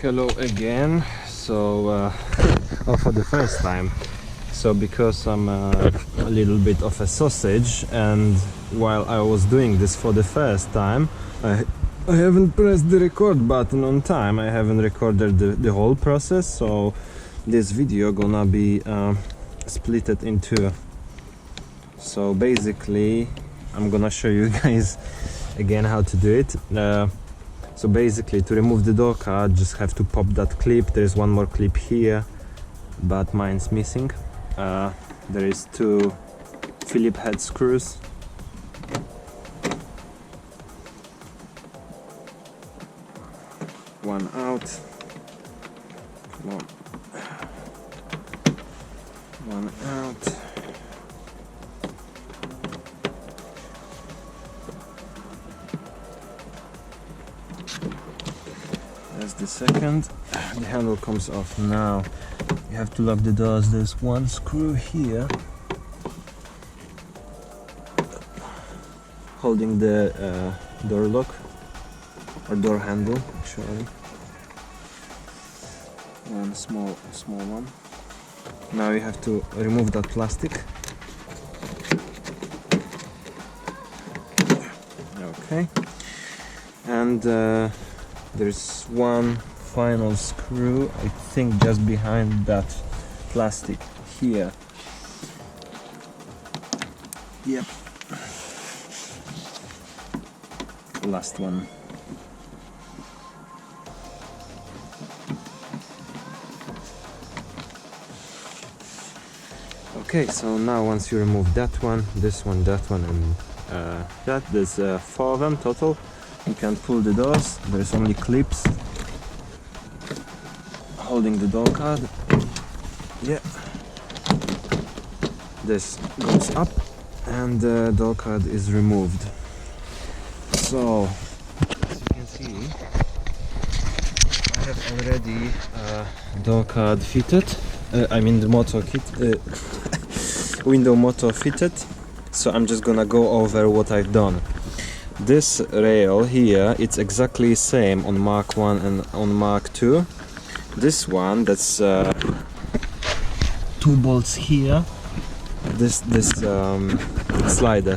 Hello again. So for the first time, so because I'm a little bit of a sausage, and while I was doing this for the first time, I haven't pressed the record button on time. I haven't recorded the whole process, so this video gonna be splitted in two. So basically I'm gonna show you guys again how to do it. So basically, to remove the door card, just have to pop that clip. There's one more clip here, but mine's missing. There is two Phillips head screws. One out. One out. That's the second. The handle comes off now. You have to lock the doors. There's one screw here holding the door lock or door handle, actually. One small one. Now you have to remove that plastic. Okay. And there's one final screw, I think, just behind that plastic here. Yep. Last one. Okay, so now once you remove that one, this one, that one, and that, there's 4 of them total. You can pull the doors. There's only clips holding the door card. Yeah. This goes up and the door card is removed. So, as you can see, I have already door card fitted. I mean the motor kit, window motor fitted. So I'm just gonna go over what I've done. This rail here, it's exactly same on Mark 1 and on Mark 2. This one, that's 2 bolts here. This slider,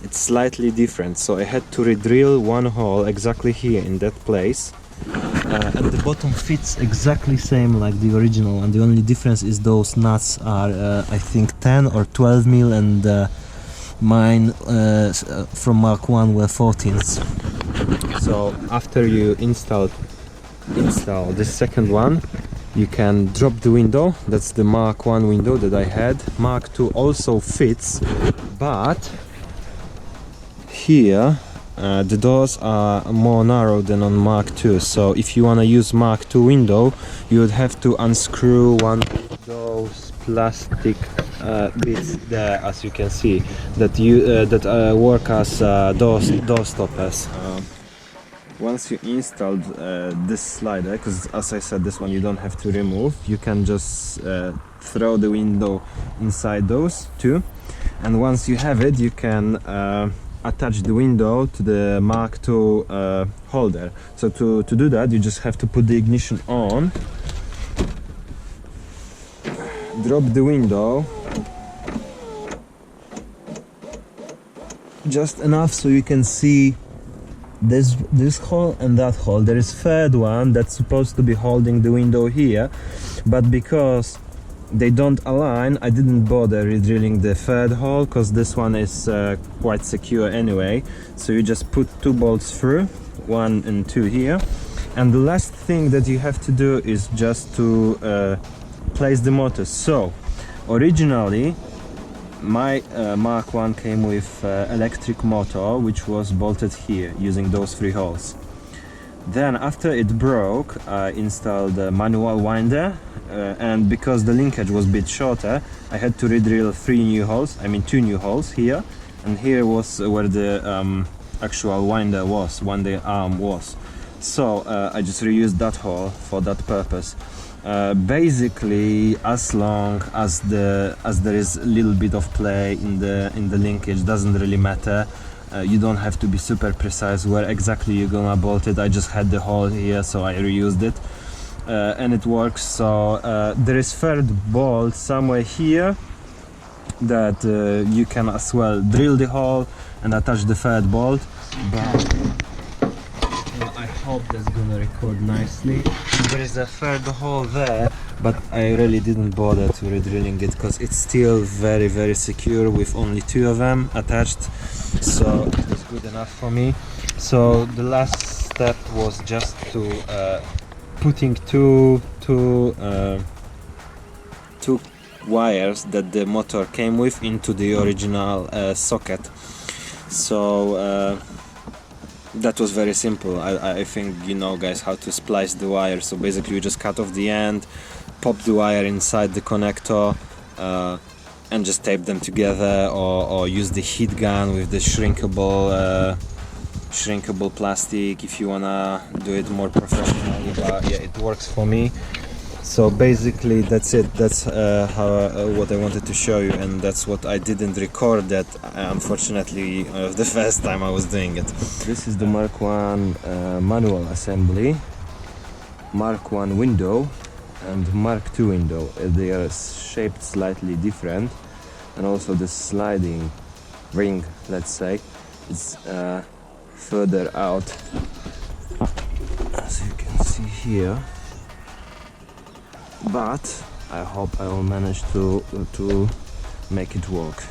it's slightly different. So I had to re-drill one hole exactly here in that place. And the bottom fits exactly same like the original one. The only difference is those nuts are I think 10 or 12 mil, and mine from Mark 1 were 14s. So after you install this second one, you can drop the window. That's the Mark 1 window that I had. Mark 2 also fits, but here the doors are more narrow than on Mark 2. So if you want to use Mark 2 window, you would have to unscrew one of those plastic bits there, as you can see, that work as door stoppers. Once you installed this slider, because as I said, this one you don't have to remove, you can just throw the window inside those two, and once you have it, you can attach the window to the Mark II holder. So to do that, you just have to put the ignition on, drop the window just enough so you can see this hole and that hole. There is third one that's supposed to be holding the window here, but because they don't align, I didn't bother re-drilling the third hole, because this one is quite secure anyway. So you just put 2 bolts through, 1 and 2 here, and the last thing that you have to do is just to place the motors. So originally my Mark 1 came with electric motor, which was bolted here using those 3 holes. Then after it broke, I installed a manual winder, and because the linkage was a bit shorter, I had to re-drill 2 new holes here, and here was where the actual winder was, winder arm was. So I just reused that hole for that purpose. Basically, as long as there is a little bit of play in the linkage, doesn't really matter. You don't have to be super precise where exactly you're gonna bolt it. I just had the hole here, so I reused it, and it works. So there is third bolt somewhere here that you can as well drill the hole and attach the third bolt, but I hope that's gonna record nicely. There is a third hole there, but I really didn't bother to re-drilling it because it's still very secure with only 2 of them attached, so it was good enough for me. So the last step was just to putting two wires that the motor came with into the original socket. So that was very simple. I think you know, guys, how to splice the wire. So basically you just cut off the end, pop the wire inside the connector, and just tape them together, or use the heat gun with the shrinkable plastic if you wanna do it more professionally, but yeah, it works for me. So basically that's it. That's what I wanted to show you, and that's what I didn't record that, unfortunately, the first time I was doing it. This is the Mark 1 manual assembly, Mark 1 window and Mark 2 window. They are shaped slightly different, and also the sliding ring, let's say, is further out, as you can see here. But I hope I will manage to make it work.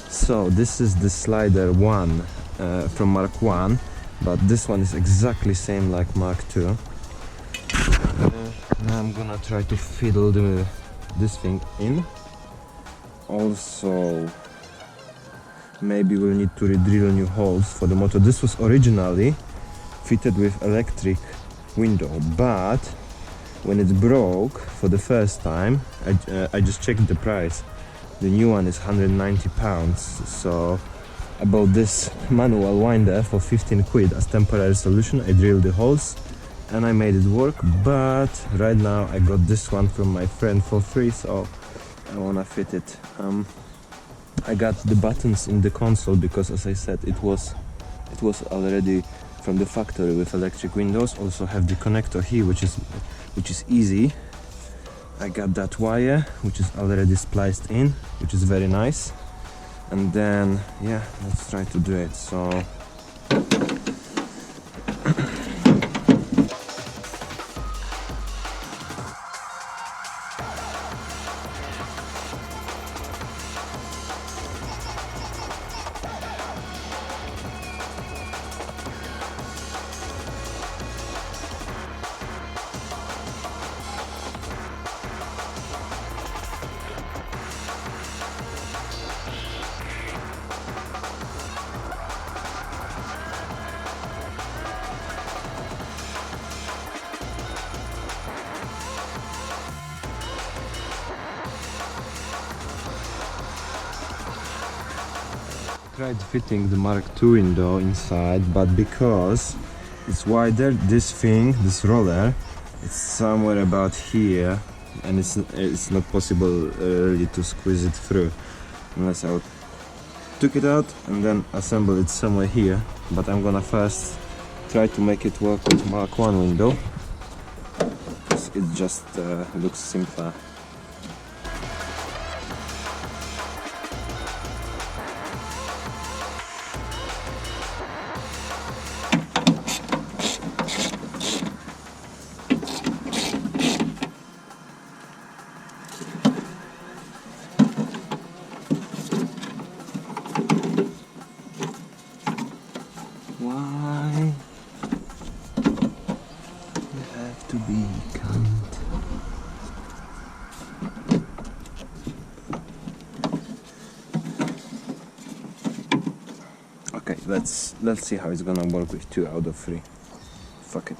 So this is the slider 1 from Mark 1, but this one is exactly same like Mark 2. Now I'm gonna try to fiddle this thing in. Also, maybe we'll need to re-drill new holes for the motor. This was originally fitted with electric window, but when it broke for the first time, I just checked the price. The new one is £190, so I bought this manual winder for 15 quid as temporary solution. I drilled the holes and I made it work, but right now I got this one from my friend for free, so I wanna fit it. I got the buttons in the console because, as I said, it was already from the factory with electric windows. Also have the connector here, which is easy. I got that wire which is already spliced in, which is very nice. And then yeah, let's try to do it. So tried fitting the Mark II window inside, but because it's wider, this roller, it's somewhere about here, and it's not possible really to squeeze it through unless I took it out and then assemble it somewhere here. But I'm gonna first try to make it work with Mark 1 window, because it just looks simpler. Why you have to be kind? Okay, let's see how it's gonna work with 2 out of 3. Fuck it.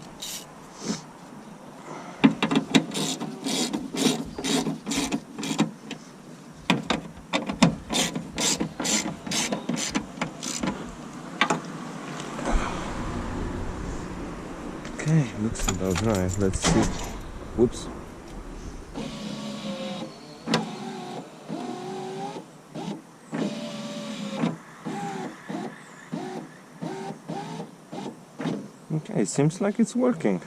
Okay, looks about right. Let's see. Whoops. Okay, seems like it's working.